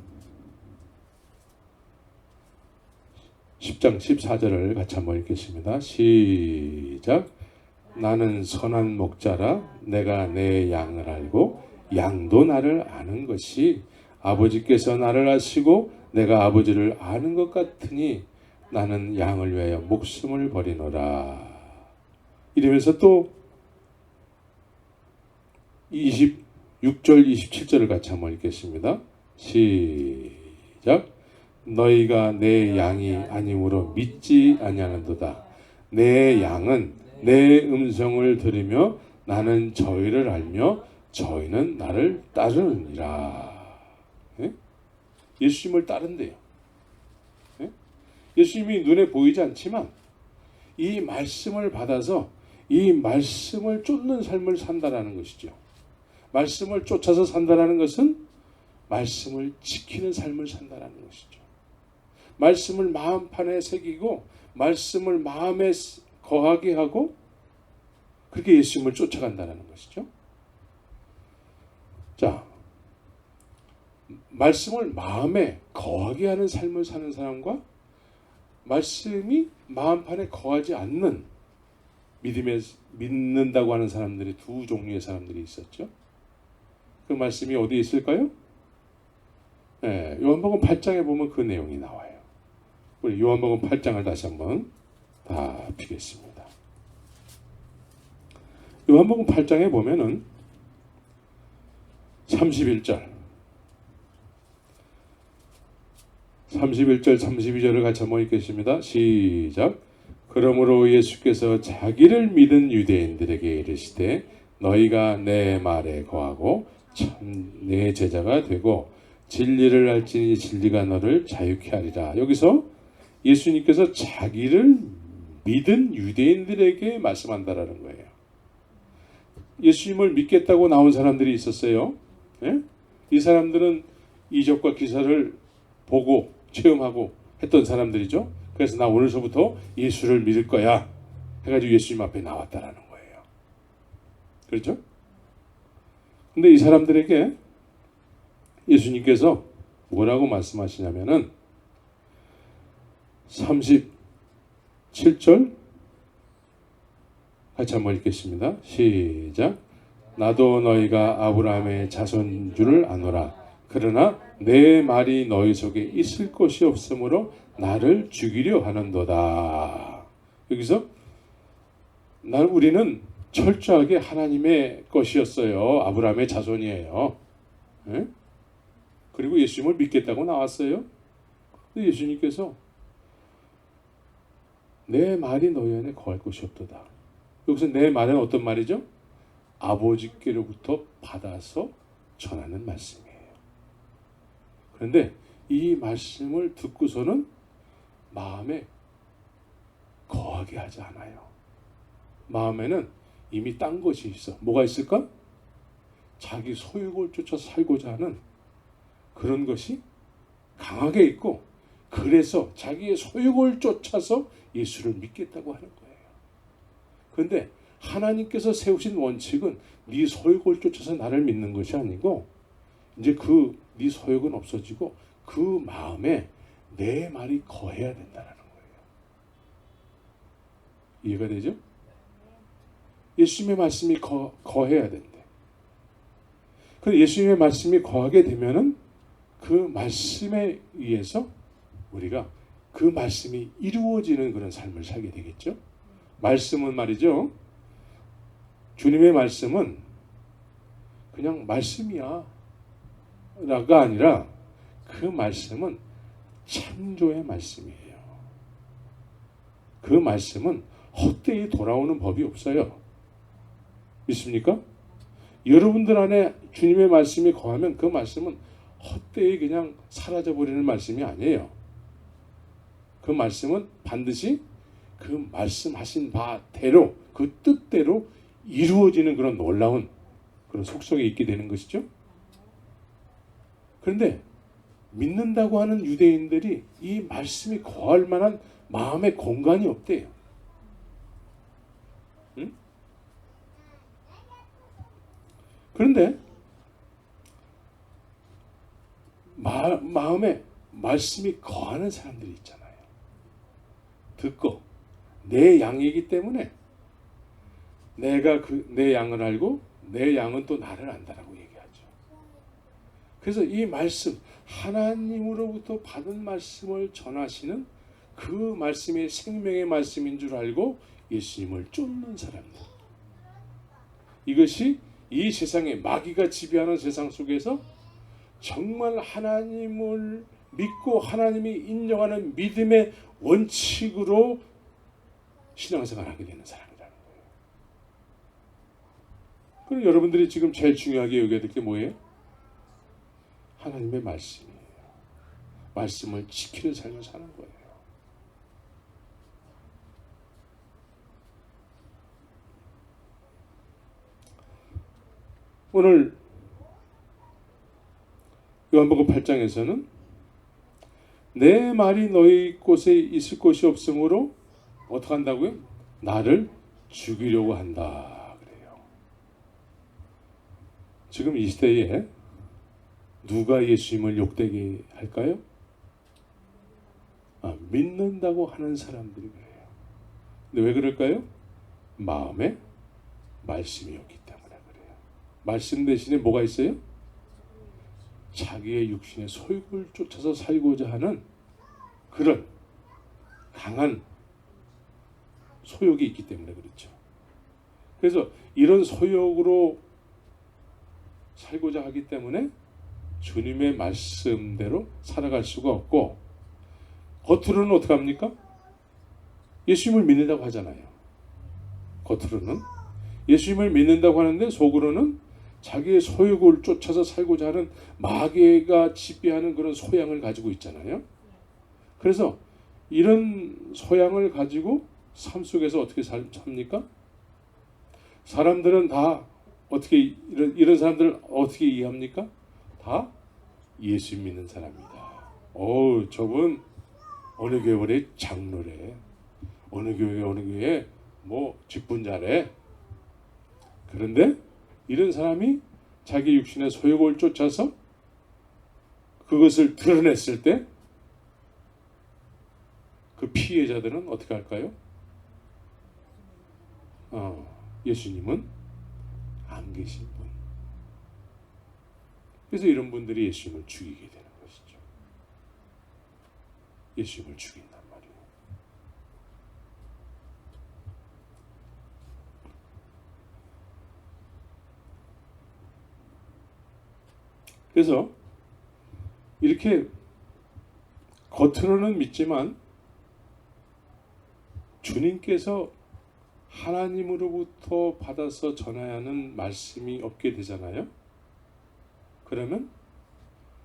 10장 14절을 같이 한번 읽겠습니다. 시작. 나는 선한 목자라 내가 내 양을 알고 양도 나를 아는 것이 아버지께서 나를 아시고 내가 아버지를 아는 것 같으니 나는 양을 위하여 목숨을 버리노라. 이러면서 또 26절 27절을 같이 한번 읽겠습니다. 시작. 너희가 내 양이 아니므로 믿지 아니하는도다. 내 양은 내 음성을 들으며 나는 저희를 알며 저희는 나를 따르느니라. 예? 예수님을 따른대요. 예? 예수님이 눈에 보이지 않지만 이 말씀을 받아서 이 말씀을 쫓는 삶을 산다라는 것이죠. 말씀을 쫓아서 산다라는 것은 말씀을 지키는 삶을 산다라는 것이죠. 말씀을 마음판에 새기고 말씀을 마음에 거하게 하고 그렇게 예수님을 쫓아간다는 것이죠. 자, 말씀을 마음에 거하게 하는 삶을 사는 사람과 말씀이 마음판에 거하지 않는 믿는다고 하는 사람들이 두 종류의 사람들이 있었죠. 그 말씀이 어디에 있을까요? 네, 요한복음 8장에 보면 그 내용이 나와요. 우리 요한복음 8장을 다시 한번 다 피겠습니다. 요한복음 8장에 보면은 31절 32절을 같이 한번 읽겠습니다. 시작. 그러므로 예수께서 자기를 믿은 유대인들에게 이르시되 너희가 내 말에 거하고 참 내 제자가 되고 진리를 알지니 진리가 너를 자유케 하리라. 여기서 예수님께서 자기를 믿은 유대인들에게 말씀한다라는 거예요. 예수님을 믿겠다고 나온 사람들이 있었어요. 예? 이 사람들은 이적과 기사를 보고 체험하고 했던 사람들이죠. 그래서 나 오늘서부터 예수를 믿을 거야 해가지고 예수님 앞에 나왔다라는 거예요. 그렇죠? 근데 이 사람들에게 예수님께서 뭐라고 말씀하시냐면은 37절 같이 한번 읽겠습니다. 시작. 나도 너희가 아브라함의 자손인 줄을 아노라. 그러나 내 말이 너희 속에 있을 것이 없으므로 나를 죽이려 하는도다. 여기서 우리는 철저하게 하나님의 것이었어요. 아브라함의 자손이에요. 예? 그리고 예수님을 믿겠다고 나왔어요. 근데 예수님께서 내 말이 너희 안에 거할 것이 없도다. 여기서 내 말은 어떤 말이죠? 아버지께로부터 받아서 전하는 말씀이에요. 그런데 이 말씀을 듣고서는 마음에 거하게 하지 않아요. 마음에는 이미 딴 것이 있어. 뭐가 있을까? 자기 소욕을 쫓아 살고자 하는 그런 것이 강하게 있고, 그래서 자기의 소욕을 쫓아서 예수를 믿겠다고 하는 거예요. 그런데 하나님께서 세우신 원칙은 네 소욕을 쫓아서 나를 믿는 것이 아니고, 이제 네 소욕은 없어지고 그 마음에 내 말이 거해야 된다는 거예요. 이해가 되죠? 예수님의 말씀이 거해야 된대. 그래서 예수님의 말씀이 거하게 되면은 그 말씀에 의해서 우리가 그 말씀이 이루어지는 그런 삶을 살게 되겠죠. 말씀은 말이죠, 주님의 말씀은 그냥 말씀이야 라가 아니라 그 말씀은 창조의 말씀이에요. 그 말씀은 헛되이 돌아오는 법이 없어요. 믿습니까? 여러분들 안에 주님의 말씀이 거하면 그 말씀은 헛되이 그냥 사라져버리는 말씀이 아니에요. 그 말씀은 반드시 그 말씀하신 바대로, 그 뜻대로 이루어지는 그런 놀라운 그런 속성이 있게 되는 것이죠. 그런데 믿는다고 하는 유대인들이 이 말씀이 거할 만한 마음의 공간이 없대요. 응? 그런데 마음에 말씀이 거하는 사람들이 있잖아요. 듣고 내 양이기 때문에 내가 내 양을 알고 내 양은 또 나를 안다라고 얘기하죠. 그래서 이 말씀, 하나님으로부터 받은 말씀을 전하시는 그 말씀이 생명의 말씀인 줄 알고 예수님을 쫓는 사람들, 이것이 이 세상에 마귀가 지배하는 세상 속에서 정말 하나님을 믿고 하나님이 인정하는 믿음의 원칙으로 신앙생활을 하게 되는 사람이라는 거예요. 그럼 여러분들이 지금 제일 중요하게 여겨야 될 게 뭐예요? 하나님의 말씀이에요. 말씀을 지키는 삶을 사는 거예요. 오늘 요한복음 8장에서는 내 말이 너희 곳에 있을 곳이 없으므로 어떻게 한다고요? 나를 죽이려고 한다 그래요. 지금 이 시대에 누가 예수님을 욕되게 할까요? 믿는다고 하는 사람들이 그래요. 근데 왜 그럴까요? 마음에 말씀이 없기 때문에 그래요. 말씀 대신에 뭐가 있어요? 자기의 육신의 소욕을 쫓아서 살고자 하는 그런 강한 소욕이 있기 때문에 그렇죠. 그래서 이런 소욕으로 살고자 하기 때문에 주님의 말씀대로 살아갈 수가 없고, 겉으로는 어떻게 합니까? 예수님을 믿는다고 하잖아요. 겉으로는 예수님을 믿는다고 하는데 속으로는 자기의 소욕을 쫓아서 살고자 하는 마귀가 지배하는 그런 소양을 가지고 있잖아요. 그래서 이런 소양을 가지고 삶 속에서 어떻게 삽니까? 사람들은 다 어떻게 이런 사람들을 어떻게 이해합니까? 다 예수 믿는 사람이다. 저분 어느 교회 장로래, 어느 교회 뭐 직분자래. 그런데 이런 사람이 자기 육신의 소욕을 쫓아서 그것을 드러냈을 때 그 피해자들은 어떻게 할까요? 예수님은 안 계신 분. 그래서 이런 분들이 예수님을 죽이게 되는 것이죠. 예수님을 죽인단 말이에요. 그래서 이렇게 겉으로는 믿지만 주님께서 하나님으로부터 받아서 전해야 하는 말씀이 없게 되잖아요. 그러면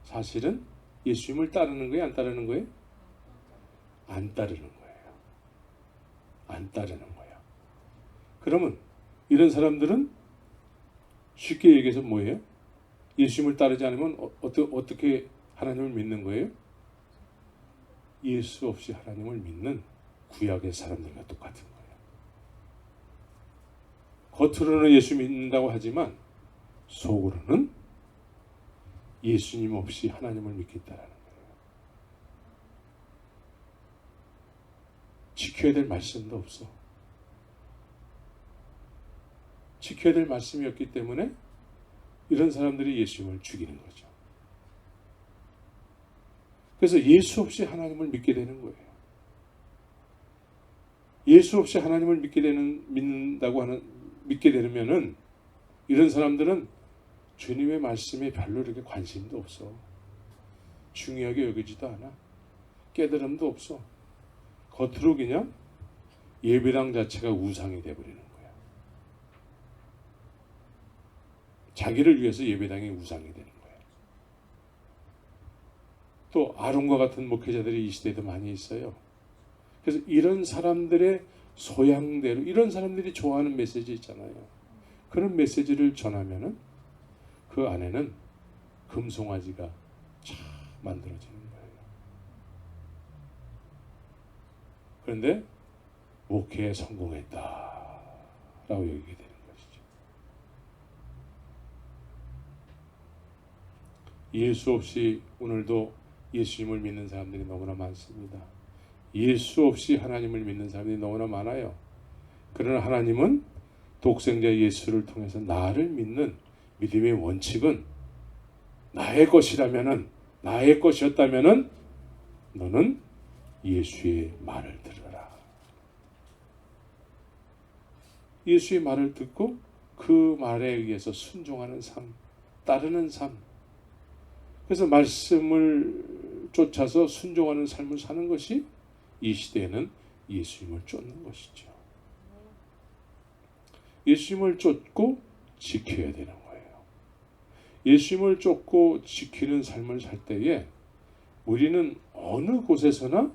사실은 예수님을 따르는 거예요? 안 따르는 거예요? 안 따르는 거예요. 안 따르는 거예요. 그러면 이런 사람들은 쉽게 얘기해서 뭐예요? 예수님을 따르지 않으면 어떻게 하나님을 믿는 거예요? 예수 없이 하나님을 믿는 구약의 사람들과 똑같은 거예요. 겉으로는 예수 믿는다고 하지만 속으로는 예수님 없이 하나님을 믿겠다라는 거예요. 지켜야 될 말씀도 없어. 지켜야 될 말씀이 없기 때문에 이런 사람들이 예수님을 죽이는 거죠. 그래서 예수 없이 하나님을 믿게 되는 거예요. 예수 없이 하나님을 믿게 되면은 이런 사람들은 주님의 말씀에 별로 이렇게 관심도 없어. 중요하게 여기지도 않아. 깨달음도 없어. 겉으로 그냥 예배당 자체가 우상이 되어버리는 거야. 자기를 위해서 예배당이 우상이 되는 거야. 또 아론과 같은 목회자들이 이 시대에도 많이 있어요. 그래서 이런 사람들의 소양대로 이런 사람들이 좋아하는 메시지 있잖아요. 그런 메시지를 전하면은 그 안에는 금송아지가 참 만들어지는 거예요. 그런데 목회에 성공했다라고 여기게 되는 것이죠. 예수 없이 오늘도 예수님을 믿는 사람들이 너무나 많습니다. 예수 없이 하나님을 믿는 사람들이 너무나 많아요. 그러나 하나님은 독생자 예수를 통해서 나를 믿는 믿음의 원칙은 나의 것이었다면은 너는 예수의 말을 들으라. 예수의 말을 듣고 그 말에 의해서 순종하는 삶, 따르는 삶. 그래서 말씀을 쫓아서 순종하는 삶을 사는 것이 이 시대에는 예수님을 쫓는 것이죠. 예수님을 쫓고 지켜야 되는 거예요. 예수님을 쫓고 지키는 삶을 살 때에 우리는 어느 곳에서나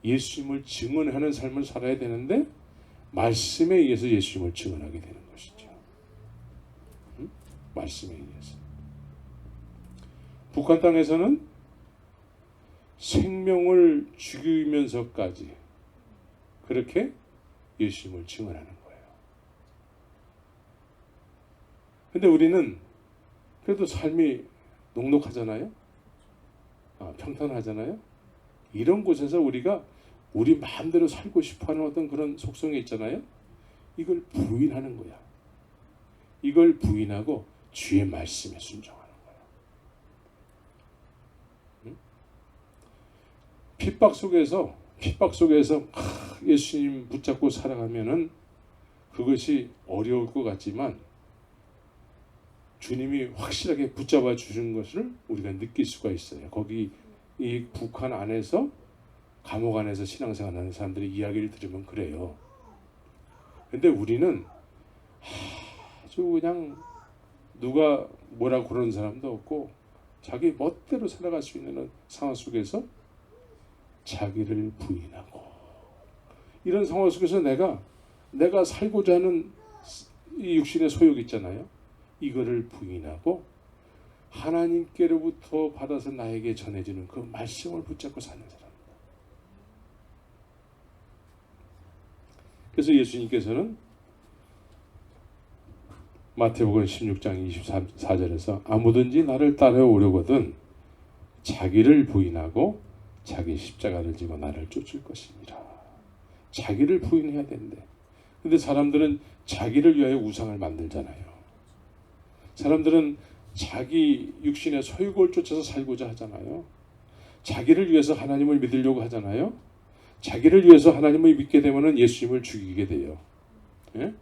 예수님을 증언하는 삶을 살아야 되는데 말씀에 의해서 예수님을 증언하게 되는 것이죠. 말씀에 의해서. 북한 땅에서는 생명을 죽이면서까지 그렇게 예수님을 증언하는 거예요. 근데 우리는 그래도 삶이 녹록하잖아요. 평탄하잖아요. 이런 곳에서 우리가 우리 마음대로 살고 싶어하는 어떤 그런 속성이 있잖아요. 이걸 부인하는 거야. 이걸 부인하고 주의 말씀에 순종하는 거야. 핍박 속에서 예수님 붙잡고 살아가면은 그것이 어려울 것 같지만 주님이 확실하게 붙잡아 주신 것을 우리가 느낄 수가 있어요. 거기 이 북한 안에서 감옥 안에서 신앙생활하는 사람들의 이야기를 들으면 그래요. 근데 우리는 아주 그냥 누가 뭐라고 그러는 사람도 없고 자기 멋대로 살아갈 수 있는 상황 속에서 자기를 부인하고 이런 상황 속에서 내가 살고자 하는 이 육신의 소욕 있잖아요. 이거를 부인하고 하나님께로부터 받아서 나에게 전해지는 그 말씀을 붙잡고 사는 사람입니다. 그래서 예수님께서는 마태복음 16장 24절에서 아무든지 나를 따라오려거든 자기를 부인하고 자기 십자가를 지고 나를 쫓을 것이니라. 자기를 부인해야 된대. 근데 사람들은 자기를 위하여 우상을 만들잖아요. 사람들은 자기 육신의 소욕을 쫓아서 살고자 하잖아요. 자기를 위해서 하나님을 믿으려고 하잖아요. 자기를 위해서 하나님을 믿게 되면 예수님을 죽이게 돼요. 예?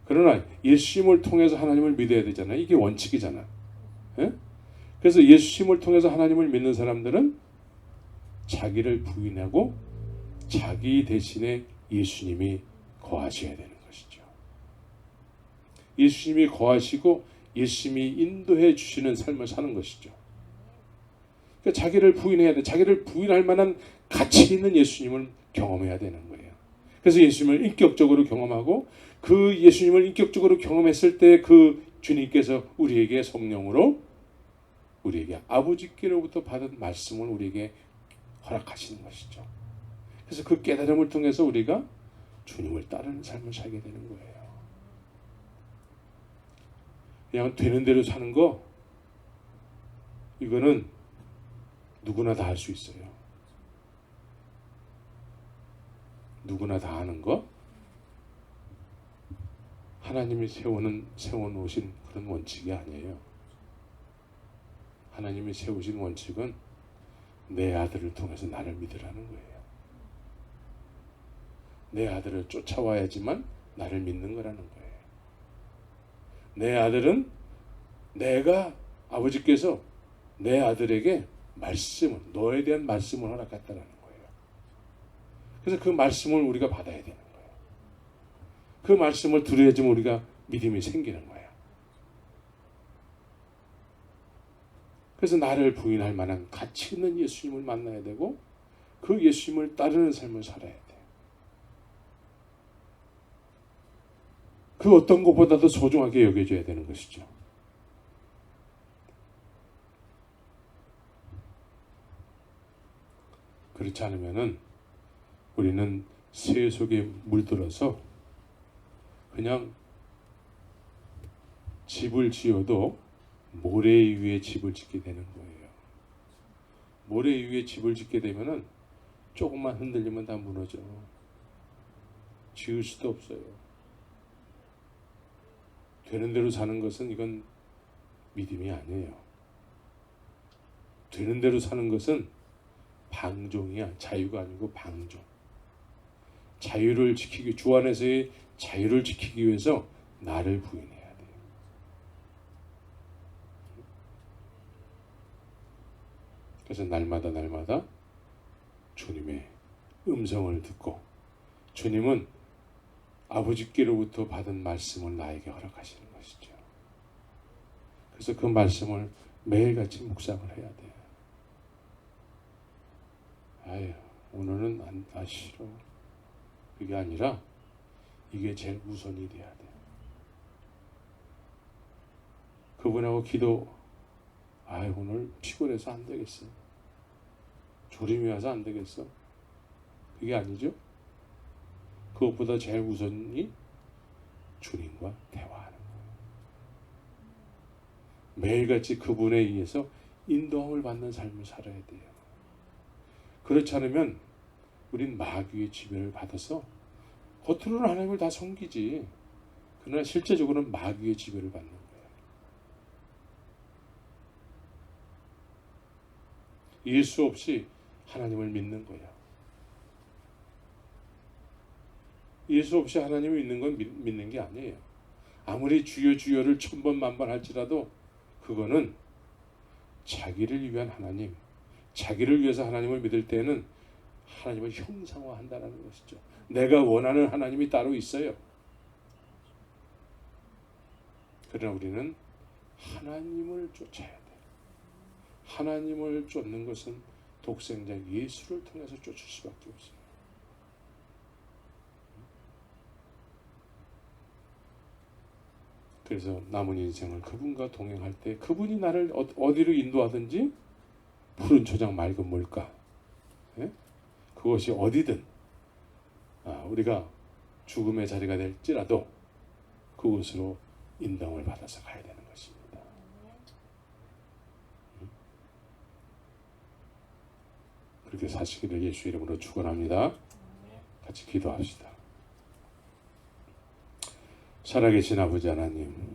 그러나 예수님을 통해서 하나님을 믿어야 되잖아요. 이게 원칙이잖아. 예? 그래서 예수님을 통해서 하나님을 믿는 사람들은 자기를 부인하고 자기 대신에 예수님이 거하셔야 되는 것이죠. 예수님이 거하시고 예수님이 인도해 주시는 삶을 사는 것이죠. 그러니까 자기를 부인해야 돼. 자기를 부인할 만한 가치 있는 예수님을 경험해야 되는 거예요. 그래서 예수님을 인격적으로 경험하고 그 예수님을 인격적으로 경험했을 때 그 주님께서 우리에게 성령으로 우리에게 아버지께로부터 받은 말씀을 우리에게 허락하시는 것이죠. 그래서 그 깨달음을 통해서 우리가 주님을 따르는 삶을 살게 되는 거예요. 그냥 되는 대로 사는 거 이거는 누구나 다 할 수 있어요. 누구나 다 하는 거 하나님이 세워놓으신 그런 원칙이 아니에요. 하나님이 세우신 원칙은 내 아들을 통해서 나를 믿으라는 거예요. 내 아들을 쫓아와야지만 나를 믿는 거라는 거예요. 내 아들은 내가 아버지께서 내 아들에게 말씀을 너에 대한 말씀을 허락했다라는 거예요. 그래서 그 말씀을 우리가 받아야 되는 거예요. 그 말씀을 들어야지만 우리가 믿음이 생기는 거예요. 그래서 나를 부인할 만한 가치 있는 예수님을 만나야 되고 그 예수님을 따르는 삶을 살아야 돼요. 그 어떤 것보다도 소중하게 여겨져야 되는 것이죠. 그렇지 않으면은 우리는 새 속에 물들어서 그냥 집을 지어도 모래 위에 집을 짓게 되는 거예요. 모래 위에 집을 짓게 되면은 조금만 흔들리면 다 무너져. 지을 수도 없어요. 되는 대로 사는 것은 이건 믿음이 아니에요. 되는 대로 사는 것은 방종이야. 자유가 아니고 방종. 자유를 지키기, 주 안에서의 자유를 지키기 위해서 나를 부인해야 돼요. 그래서 날마다 주님의 음성을 듣고 주님은 아버지께로부터 받은 말씀을 나에게 허락하시는 것이죠. 그래서 그 말씀을 매일같이 묵상을 해야 돼요. 아유, 오늘은 안 싫어. 그게 아니라 이게 제일 우선이 돼야 돼요. 그분하고 기도, 아유, 오늘 피곤해서 안 되겠어. 졸음이 와서 안 되겠어. 그게 아니죠. 그것보다 제일 우선이 주님과 대화하는 거예요. 매일같이 그분에 의해서 인도함을 받는 삶을 살아야 돼요. 그렇지 않으면 우린 마귀의 지배를 받아서 겉으로는 하나님을 다 섬기지. 그러나 실제적으로는 마귀의 지배를 받는 거예요. 예수 없이 하나님을 믿는 거예요. 예수 없이 하나님을 믿는 건 믿는 게 아니에요. 아무리 주여 주여를 1000번 만번 할지라도 그거는 자기를 위한 하나님, 자기를 위해서 하나님을 믿을 때는 하나님을 형상화한다는 것이죠. 내가 원하는 하나님이 따로 있어요. 그러나 우리는 하나님을 쫓아야 돼요. 하나님을 쫓는 것은 독생자 예수를 통해서 쫓을 수밖에 없어요. 그래서 남은 인생을 그분과 동행할 때 그분이 나를 어디로 인도하든지 푸른 초장 맑은 물가, 예? 그것이 어디든 우리가 죽음의 자리가 될지라도 그곳으로 인도를 받아서 가야 되는 것입니다. 그렇게 사시기를 예수 이름으로 축원합니다. 같이 기도합시다. 살아계신 아버지 하나님,